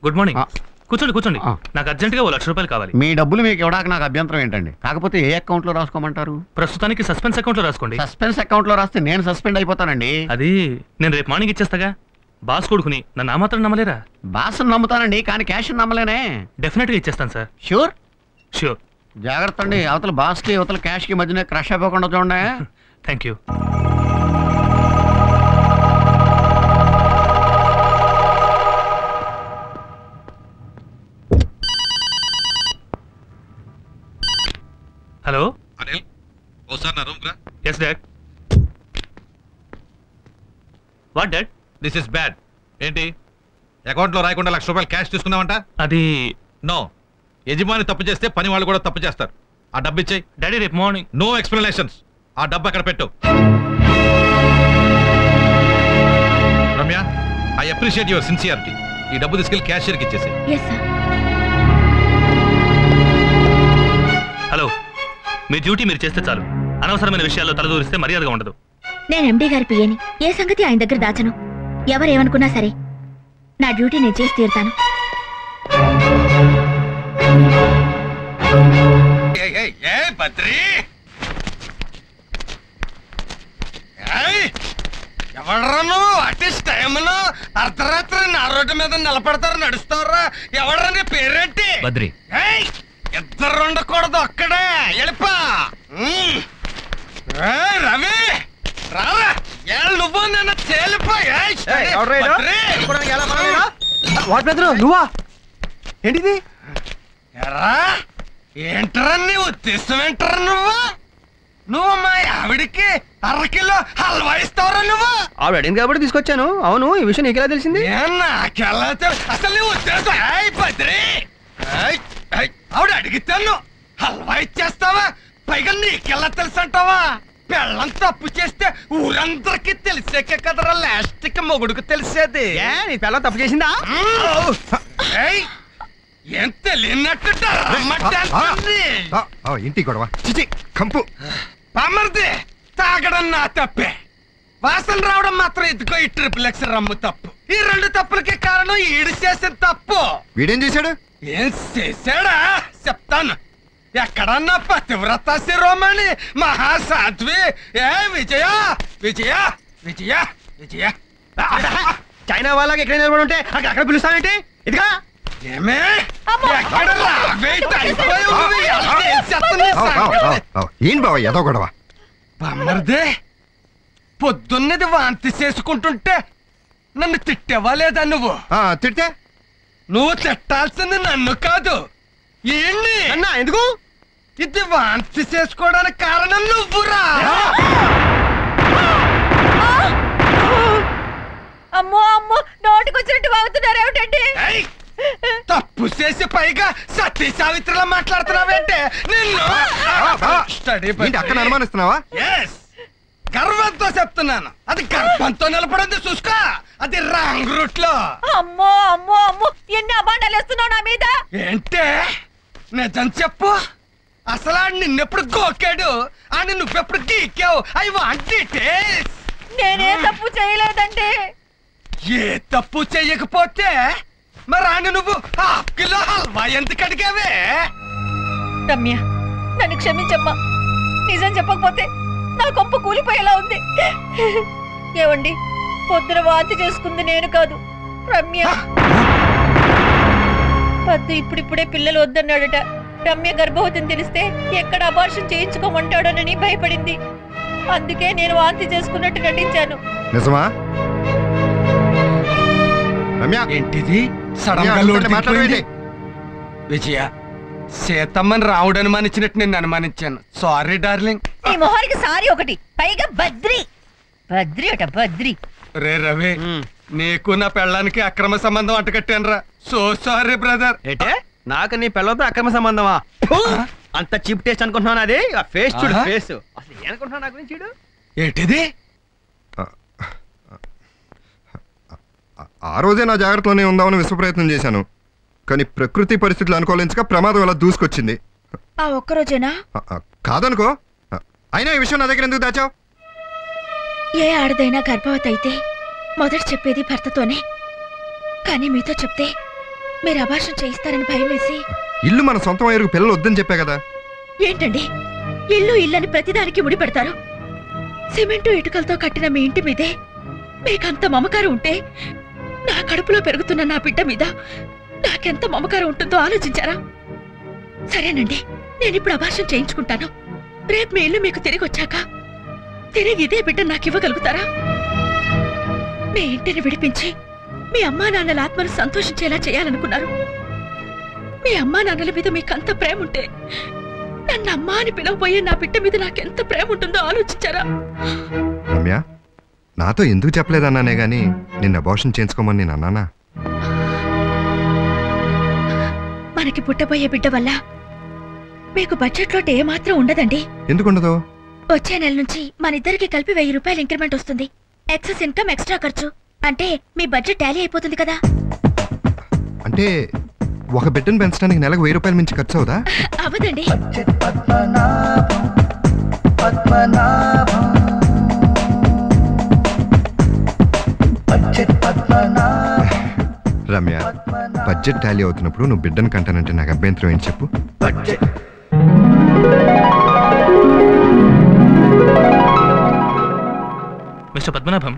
Good morning. కూర్చోండి కూర్చోండి. నాకు అర్జెంట్గా 1,00,000 రూపాయలు కావాలి. మీ డబ్బులు మీకు ఇవ్వడానికి నాకు అభ్యంతరం ఏంటండి? కాకపోతే ఏ అకౌంట్ లో రాసుకోమంటారు? ప్రస్తుతానికి సస్పెన్స్ అకౌంట్ లో రాసుకోండి. సస్పెన్స్ అకౌంట్ లో రాస్తే నేను సస్పెండ్ అయిపోతానండి. అది నేను రేపు మార్నింగ్ ఇచ్చేస్తాగా. బాస్ కొడుకుని నన్ను ఆ మాత్రం నమ్మలేరా? బాస్ నమ్ముతానండి, కానీ క్యాష్ నమ్మలేనే. డెఫినెట్ గా ఇచ్చేస్తాను సార్. షూర్? షూర్. జాగ్రత్త అండి, అవతల బాస్ కి అవతల క్యాష్ కి మధ్యనే క్రష్ అయిపోకుండా చూడండి. Thank you. హలో అనిల్, ఓసారి నా రూమ్ రా. Yes dad. What dad? This is bad. ఏంటి అకౌంట్ లో రాయకుండా 1,00,000 రూపాయలు క్యాష్ తీసుకున్నావంట? అది నో. యజమాని తప్పు చేస్తే పని వాళ్ళు కూడా తప్పు చేస్తారు. ఆ డబ్బు ఇచ్చేయి. డాడీ రేపు మార్నింగ్. No explanations. ఆ డబ్బు అక్కడ పెట్టు. Ramya, I appreciate your sincerity. ఈ డబ్బు తీసుకెళ్లి క్యాషియర్కి ఇచ్చేసి. హలో, మీ డ్యూటీ మీరు చేస్తే చాలు. అనవసరమైన విషయాల్లో తలదూరిస్తే మర్యాదగా ఉండదు. నేను ఎండీ గారి పియ్యని. ఏ సంగతి ఆయన దగ్గర దాచను. ఎవరేమనుకున్నా సరే నా డ్యూటీ నేను చేసి తీరుతాను. ఎవడరా నువ్వు? అట్లీస్ట్ టైంలో అర్ధరాత్రి నా రోడ్డు మీద నిలబడతారు, నడుస్తారా? ఎవడరా నీ పేరేంటి? బద్రి. ఇద్దరు ఉండకూడదు, అక్కడే వెళ్ళిపా. రవి రారా, నువ్వు నన్ను తేలిపోయా. నువ్వా? ఏంటిది? ఎరా ఏంటరా నీ ఉద్దేశం? ఏంటరా నువ్వు మా ఆవిడికి 1/2 కిలో హల్వా ఇస్తావరా? నువ్వు ఆవిడ అడిగింది కాబట్టి తీసుకొచ్చాను. అవును, ఈ విషయం నీకెలా తెలిసింది? నాకెలా అసలు నీ ఉద్దేశం? బద్రి, ఆవిడ అడిగితాను హల్వా ఇచ్చేస్తావా? పైగా నీకెలా తెలుసు అంటావా? పెళ్ళం తప్పు చేస్తే ఊరందరికీ తెలిసాకే కదరా లాస్ట్ కి మొగుడుకు తెలిసేది. నీ పెళ్ళం తప్పు చేసిందా? ఏం తెలియనట్టు ఇంటి గొడవ చిచి కంపు. బామర్ది, తాగడం నా తప్పే, వాసన రావడం మాత్రం ఇదిగో ఈ XXX రమ్ము తప్పు. ఈ 2 తప్పులకి కారణం ఈడు చేసిన తప్పు. వీడేం చేశాడు? ఏం చేశాడా చెప్తాను. ఎక్కడన్నా పతివ్రత శిరోమణి మహాసాధ్వి ఏ విజయ విజయ విజయ విజయ చైనా వాళ్ళకి ఎక్కడ నిలబడి ఉంటే అక్కడ పిలుస్తావేంటి? ఇదిగా ఏమే ఏం బావ ఏదో గొడవ? బామ్మర్దే, పొద్దున్నది వాంతి చేసుకుంటుంటే నన్ను తిట్టేవా లేదా? నువ్వు తిట్టే? నువ్వు తిట్టాల్సింది నన్ను కాదు, ఏంటి అన్నా. ఎందుకు? ఇది వాంతి చేసుకోవడానికి కారణం నువ్వురా. అమ్మో అమ్మో, నోటికొచ్చినట్టు వాగుతున్నారు ఏమిటండి? తప్పు చేసి పైగా సతీ సావిత్రిలా మాట్లాడుతున్నావేంటే? నిన్ను అక్కడ అనుమానిస్తున్నావా? గర్వంతో చెప్తున్నాను, అది గర్భంతో నిలబడింది చూసుకో. అది రాంగ్ రూట్ లో. అమ్మో అమ్మో అమ్మో, ఎన్ని అబాండాలు వేస్తున్నావు నా మీద. ఏంటే నిజం చెప్పు, అసలు ఆడు నిన్నెప్పుడు గోకాడు, అని నువ్వెప్పుడు గీకావు? అవి వాంటి నేనే తప్పు చేయలేదండి. ఏ తప్పు చెయ్యకపోతే మరి ఆయన నువ్వు 1/2 కిలో హల్వా ఎందుకు అడిగావే? రమ్య, నన్ను క్షమించమ్మా. నిజం చెప్పకపోతే నా కొంప కూలిపోయేలా ఉంది. ఏవండి, పొద్దున వాంతి చేసుకుంది నేను కాదు, రమ్య. పద్దు ఇప్పుడిప్పుడే పిల్లలు వద్దన్నాడట. రమ్య గర్భవతిని తెలిస్తే ఎక్కడ అబార్షన్ చేయించుకోమంటాడోనని భయపడింది. అందుకే నేను వాంతి చేసుకున్నట్టు నటించాను. నిజమా? ఏంటిది విజయ? సీతమ్మని రావుడు అనుమానించినట్టు నేను అనుమానించాను. Sorry darling. ఈ మొహానికి సారీ ఒకటి, పైగా బద్రి. బద్రి అట బద్రి. రే రవి, నీకు నా పెళ్ళానికి అక్రమ సంబంధం అంటకట్టాను రా. So sorry brother. ఏంటే నాకు నీ పెళ్ళతో అక్రమ సంబంధమా? అంత చీప్ టేస్ట్ అనుకుంటున్నాను. అది ఆ ఫేస్ చూడు, ఫేస్ అసలు ఏమనుకుంటున్నావు నా గురించి? చూడు ఏంటిది? ఆ రోజే నా జాగ్రత్తలోనే ఉందామని విశ్వప్రయత్నం చేశాను, కానీ ప్రకృతి పరిస్థితులు అనుకూలించక ప్రమాదం అలా దూసుకొచ్చింది. ఆ ఒక్కరోజేనా? కాదనుకో. అయినా ఈ విషయం నా దగ్గర ఎందుకు దాచావు? ఏ ఆడదైనా గర్భవతి అయితే మొదట చెప్పేది భర్తతోనే. కానీ మీతో చెప్తే మీరు అబార్షన్ చేయిస్తారని భయం వేసి. ఇల్లు మన సొంతం అయ్యారు, పిల్లలు వద్దని చెప్పా కదా. ఏంటండి ఇల్లు ఇల్లని ప్రతిదానికి ముడిపెడతారు? సిమెంటు ఇటుకలతో కట్టిన మీ ఇంటి మీదే మీకంత మమకారం ఉంటే నా కడుపులో పెరుగుతున్న నా బిడ్డ మీద నాకెంత మమకారం ఉంటుందో ఆలోచించారా? సరేనండి, నేనిప్పుడు అబార్షన్ చేయించుకుంటాను. రేపు మీ ఇల్లు మీకు తిరిగి వచ్చాక తిరిగి ఇదే బిడ్డ నాకు ఇవ్వగలుగుతారా? మీ ఇంటిని విడిపించి మీ అమ్మా నాన్నల ఆత్మను సంతోషించేలా చేయాలనుకున్నారు. మీ అమ్మా నాన్నల మీద మీకంత ప్రేమ ఉంటే నన్ను అమ్మా అని పిలవబోయే నా బిడ్డ మీద నాకెంత ప్రేమ ఉంటుందో ఆలోచించారా? రమ్య, నాతో ఎందుకు చెప్పలేదన్నానే గాని నిన్న అబార్షన్ చేయించుకోమని నేను అన్నానా? మనకి పుట్టబోయే బిడ్డ వల్ల మీకు బడ్జెట్ లోటు ఏమాత్రం ఉండదండి. ఎందుకుండదు? వచ్చే నెల నుంచి మన ఇద్దరికి కలిపి 1000 రూపాయలు ఇంక్రిమెంట్ వస్తుంది. ఎక్సెస్ ఇన్కమ్ ఎక్స్ట్రా ఖర్చు అంటే మీ బడ్జెట్ టాలీ అయిపోతుంది కదా. అంటే ఒక బిడ్డను పెంచడానికి నెలకు 1000 రూపాయల మించి ఖర్చు అవుదా? అవదండి. రమ్య, బడ్జెట్ టాలీ అవుతున్నప్పుడు నువ్వు బిడ్డను కంటానంటే నాకు అభ్యంతరం ఏంటి చెప్పు? Mister Padmanabham,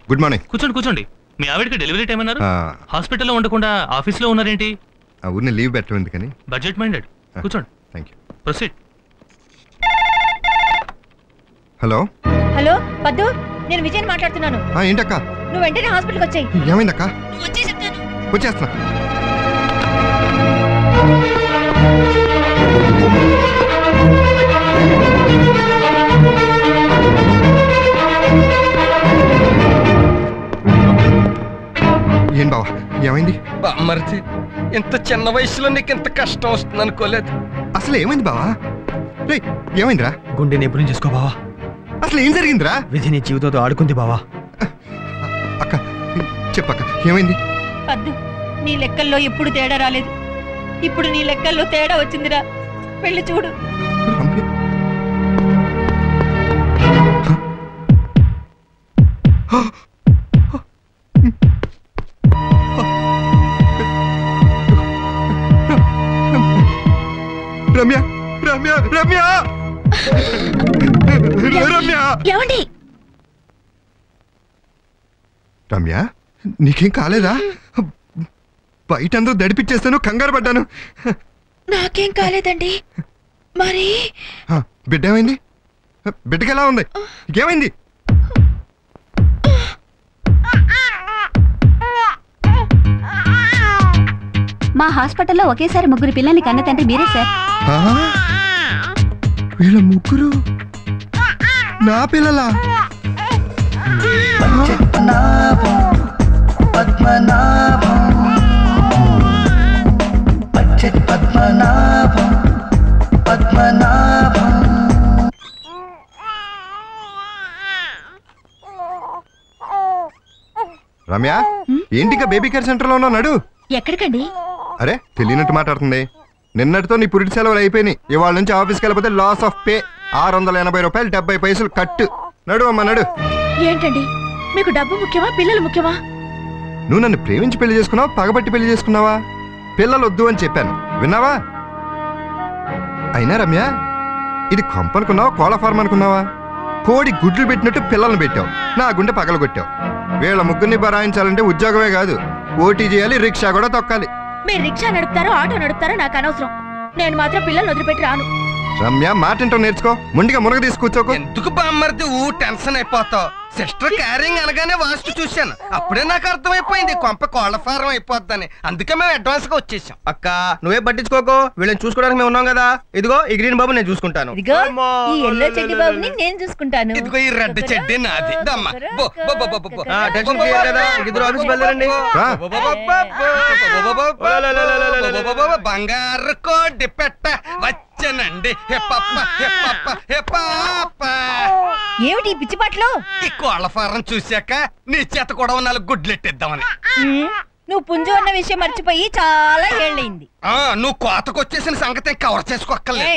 good morning. కూర్చోండి. మీ ఆవిడకి డెలివరీ టైం అన్నారు, హాస్పిటల్లో ఉండకుండా ఆఫీస్లో ఉన్నారేంటి? ఆ ఊరిని లీవ్ పెట్టడం ఎందుకని. Budget minded. కూర్చోండి. Thank you. Proceed. Hello hello Paddu, నేను విజయన్ మాట్లాడుతున్నాను. ఏంటక్క? నువ్వు వెంటనే హాస్పిటల్కి వచ్చాయి. ఏమైందక్క? వచ్చే చెప్తాను. వచ్చేస్తున్నా. ఏం బావా, ఏమైంది? బామ్మర్ది, ఇంత చిన్న వయసులో నీకు ఇంత కష్టం వస్తుంది అనుకోలేదు. అసలు ఏమైంది బావా? రే, ఏమైందిరా? గుండె నిపుణం చేసుకో బావా. అసలు ఏం జరిగిందిరా? విధి నీ జీవితంతో ఆడుకుంది బావా. అక్క చెప్పక్క, ఏమైంది? పద్దు, నీ లెక్కల్లో ఎప్పుడు తేడా రాలేదు. ఇప్పుడు నీ లెక్కల్లో తేడా వచ్చిందిరా. వెళ్ళి చూడు. రమ్య, రమ్య, రమ్య, రమ్య, ఏమండి? రమ్య, నీకేం కాలేదా? బయట అందరూ దడిపిచ్చేస్తాను, కంగారు పడ్డాను. నాకేం కాలేదండి. మరి బిడ్డ ఏమైంది? బిడ్డకి ఎలా ఉంది? ఏమైంది? మా హాస్పిటల్లో ఒకేసారి 3 పిల్లల్ని కన్న తండ్రి మీరే సార్. వీళ్ళ ముగ్గురు నా పిల్లలా? రమ్య, ఏంటిగా బేబీ కేర్ సెంటర్ లో ఉన్నాడు? ఎక్కడికండి? అరే, తెలియనట్టు మాట్లాడుతుంది. నిన్నటితో నీ పురిటి సెలవులు అయిపోయినాయి. ఇవాళ నుంచి ఆఫీస్కి వెళ్ళిపోతే లాస్ ఆఫ్ పే. 680 రూపాయలు 70 పైసలు కట్టు. నడు అమ్మ, నడు. ఏంటండి, మీకు డబ్బు ముఖ్యమా, పిల్లలు ముఖ్యమా? నువ్వు నన్ను ప్రేమించి పెళ్లి చేసుకున్నావా, పగబట్టి పెళ్లి చేసుకున్నావా? పిల్లలు వద్దు అని చెప్పాను, విన్నావా? అయినా రమ్య, ఇది కొంపనుకున్నావా, కోళ్ళ ఫార్మ్ అనుకున్నావా? కోడి గుడ్లు పెట్టినట్టు పిల్లల్ని పెట్టావు, నా గుండె పగల కొట్టావు. వీళ్ళ ముగ్గురిని బరాయించాలంటే ఉద్యోగమే కాదు, ఓటీ చేయాలి, రిక్షా కూడా తొక్కాలి. మీరు రిక్షా నడుపుతారో ఆటో నడుపుతారో నాకు అనవసరం. నేను మాత్రం పిల్లల్ని వదిలిపెట్టి రాను. రమ్య, మాటింటో నేర్చుకో. ముందుగా మునగ తీసుకూర్చోకు. ఎందుకు బామ్మర్ది టెన్షన్ అయిపోతావు? సిస్టర్ క్యారింగ్ అనగానే వాస్తు చూశాను, అప్పుడే నాకు అర్థమైపోయింది కొంప కోళ్ల ఫారం అయిపోద్దని. అందుకే మేము అడ్వాన్స్ గా వచ్చేసాం. అక్క, నువ్వే పట్టించుకోకు, వీళ్ళని చూసుకోవడానికి మేము ఉన్నాం కదా. ఇదిగో ఈ గ్రీన్ బాబు నేను చూసుకుంటాను. ఇదిగో ఈ ఎల్లో చెడ్డి బాబుని నేను చూసుకుంటాను. ఇదిగో ఈ రెడ్ చెడ్డి నాది. టెన్షన్ క్లియర్ కదా? ఇద్దరు ఆఫీస్కి వెళ్ళారండి. బంగారు కోడి పెట్ట వచ్చనండి. ఏమిటి పిచ్చి పాటలు? ఈ కోళ్ల ఫారం చూశాక నీ చేత కూడా 4 గుడ్లెట్టిద్దామని. నువ్వు పుంజు అన్న విషయం మర్చిపోయి చాలా ఏళ్ళైంది. నువ్వు కోతకొచ్చేసిన సంగతి కవర్ చేసుకోక్కర్లేదు.